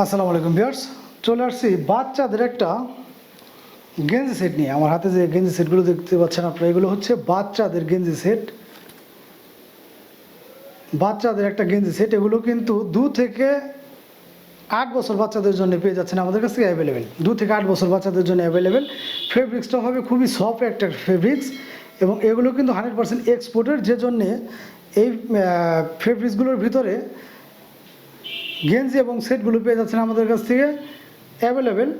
আসসালামু আলাইকুম ভিউয়ার্স, চলে আসছি বাচ্চাদের একটা গেঞ্জি সেট নিয়ে। আমার হাতে যে গেঞ্জি সেটগুলো দেখতে পাচ্ছেন আপনারা, এগুলো হচ্ছে বাচ্চাদের গেঞ্জি সেট। বাচ্চাদের একটা গেঞ্জি সেট, এগুলো কিন্তু 2 থেকে 8 বছর বাচ্চাদের জন্য পেয়ে যাচ্ছেন আমাদের কাছে অ্যাভেলেবেল। 2 থেকে 8 বছর বাচ্চাদের জন্য অ্যাভেলেবেল। ফেব্রিক্সটা হবে খুবই সফট একটা ফেব্রিক্স, এবং এগুলো কিন্তু 100% এক্সপোর্টের, যে জন্যে এই ফেব্রিক্সগুলোর ভিতরে গেঞ্জি এবং সেটগুলো পেয়ে যাচ্ছেন আমাদের কাছ থেকে অ্যাভেলেবেল।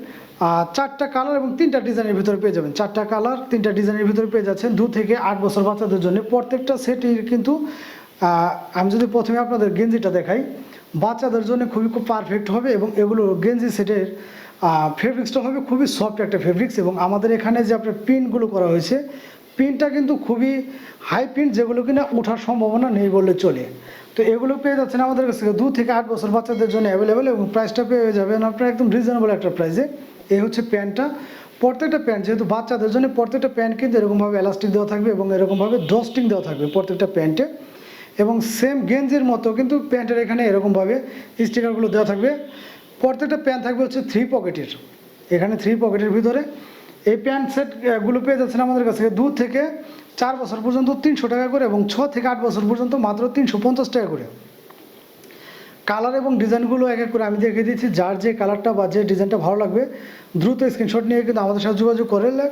4টা কালার এবং 3টা ডিজাইনের ভিতরে পেয়ে যাবেন। 4টা কালার 3টা ডিজাইনের ভিতরে পেয়ে যাচ্ছেন 2 থেকে 8 বছর বাচ্চাদের জন্য। প্রত্যেকটা সেটই কিন্তু আমি যদি প্রথমে আপনাদের গেঞ্জিটা দেখাই, বাচ্চাদের জন্য খুবই খুব পারফেক্ট হবে, এবং এগুলো গেঞ্জি সেটের ফেব্রিক্সটা হবে খুবই সফট একটা ফেব্রিক্স। এবং আমাদের এখানে যে আপনার প্রিন্টগুলো করা হয়েছে, প্রিন্টটা কিন্তু খুবই হাই প্রিন্ট, যেগুলো কিনা ওঠার সম্ভাবনা নেই বললে চলে। তো এগুলো পেয়ে যাচ্ছেন আমাদের কাছ থেকে 2 থেকে 8 বছর বাচ্চাদের জন্য অ্যাভেলেবেল, এবং প্রাইসটা পেয়ে যাবেন আপনার একদম রিজনেবল একটা প্রাইসে। এই হচ্ছে প্যান্টটা। প্রত্যেকটা প্যান্ট, যেহেতু বাচ্চাদের জন্য, প্রত্যেকটা প্যান্ট কিন্তু এরকমভাবে এলাস্টিক দেওয়া থাকবে এবং এরকমভাবে ড্রস্টিং দেওয়া থাকবে প্রত্যেকটা প্যান্টে। এবং সেম গেঞ্জির মতো কিন্তু প্যান্টের এখানে এরকমভাবে স্টিকারগুলো দেওয়া থাকবে। প্রত্যেকটা প্যান্ট থাকবে হচ্ছে 3 পকেটের, এখানে 3 পকেটের ভিতরে। এই প্যান্ট সেটগুলো পেয়ে যাচ্ছেন আমাদের কাছে 2 থেকে 4 বছর পর্যন্ত 300 টাকা করে, এবং 6 থেকে 8 বছর পর্যন্ত মাত্র 350 টাকা করে। কালার এবং ডিজাইনগুলো এক এক করে আমি দেখিয়ে দিচ্ছি। যার যে কালারটা বা যে ডিজাইনটা ভালো লাগবে দ্রুত স্ক্রিনশট নিয়ে কিন্তু আমাদের সাথে যোগাযোগ করলে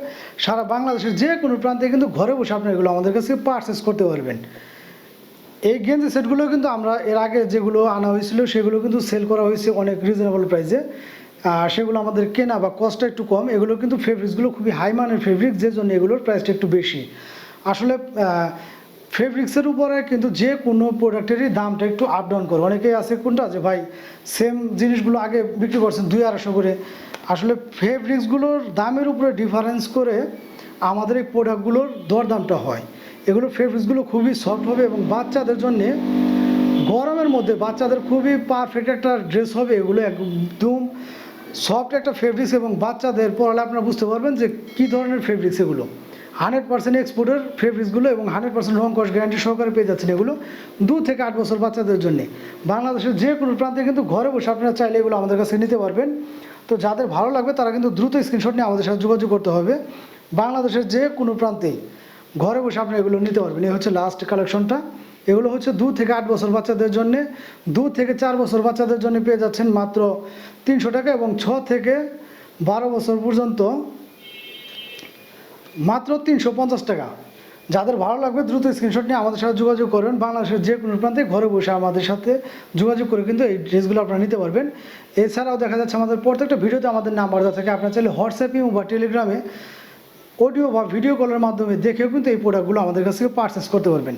সারা বাংলাদেশের যে কোনো প্রান্তে কিন্তু ঘরে বসে আপনি এগুলো আমাদের কাছে পারচেস করতে পারবেন। এই গেঞ্জি সেটগুলো কিন্তু আমরা এর আগে যেগুলো আনা হয়েছিল সেগুলো কিন্তু সেল করা হয়েছে অনেক রিজনেবল প্রাইসে। সেগুলো আমাদের কেনা বা কস্টটা একটু কম। এগুলো কিন্তু ফেব্রিক্সগুলো খুবই হাই মানের ফেব্রিক্স, যে জন্য এগুলোর প্রাইসটা একটু বেশি। আসলে ফেব্রিক্সের উপরে কিন্তু যে কোনো প্রোডাক্টেরই দামটা একটু আপ ডাউন করে। অনেকেই আছে কোনটা যে ভাই সেম জিনিসগুলো আগে বিক্রি করছেন 200-250 করে। আসলে ফেব্রিক্সগুলোর দামের উপরে ডিফারেন্স করে আমাদের এই প্রোডাক্টগুলোর দরদামটা হয়। এগুলো ফেব্রিক্সগুলো খুবই সফট হবে, এবং বাচ্চাদের জন্যে গরমের মধ্যে বাচ্চাদের খুবই পারফেক্ট একটা ড্রেস হবে। এগুলো একদম সফট একটা ফেব্রিক্স, এবং বাচ্চাদের পরালে আপনারা বুঝতে পারবেন যে কী ধরনের ফেব্রিক্স এগুলো। 100% এক্সপোর্টের ফেব্রিক্সগুলো, এবং 100% রং কস গ্যারান্টি সহকারে পেয়ে যাচ্ছেন এগুলো 2 থেকে 8 বছর বাচ্চাদের জন্য। বাংলাদেশের যে কোনো প্রান্তে কিন্তু ঘরে বসে আপনারা চাইলে এগুলো আমাদের কাছে নিতে পারবেন। তো যাদের ভালো লাগবে তারা কিন্তু দ্রুত স্ক্রিনশট নিয়ে আমাদের সাথে যোগাযোগ করতে হবে। বাংলাদেশের যে কোনো প্রান্তেই ঘরে বসে আপনি এগুলো নিতে পারবেন। এই হচ্ছে লাস্ট কালেকশনটা। এগুলো হচ্ছে 2 থেকে 8 বছর বাচ্চাদের জন্য। 2 থেকে 4 বছর বাচ্চাদের জন্য পেয়ে যাচ্ছেন মাত্র 300 টাকা, এবং 6 থেকে 12 বছর পর্যন্ত মাত্র 350 টাকা। যাদের ভালো লাগবে দ্রুত স্ক্রিনশট নিয়ে আমাদের সাথে যোগাযোগ করবেন। বাংলাদেশের যে কোনো প্রান্তে ঘরে বসে আমাদের সাথে যোগাযোগ করে কিন্তু এই ড্রেসগুলো আপনারা নিতে পারবেন। এছাড়াও দেখা যাচ্ছে আমাদের প্রত্যেকটা ভিডিওতে আমাদের নাম্বার দেওয়া থাকে। আপনারা চাইলে হোয়াটসঅ্যাপে বা টেলিগ্রামে অডিও বা ভিডিও কলের মাধ্যমে দেখেও কিন্তু এই প্রোডাক্টগুলো আমাদের কাছ থেকে পারচেস করতে পারবেন।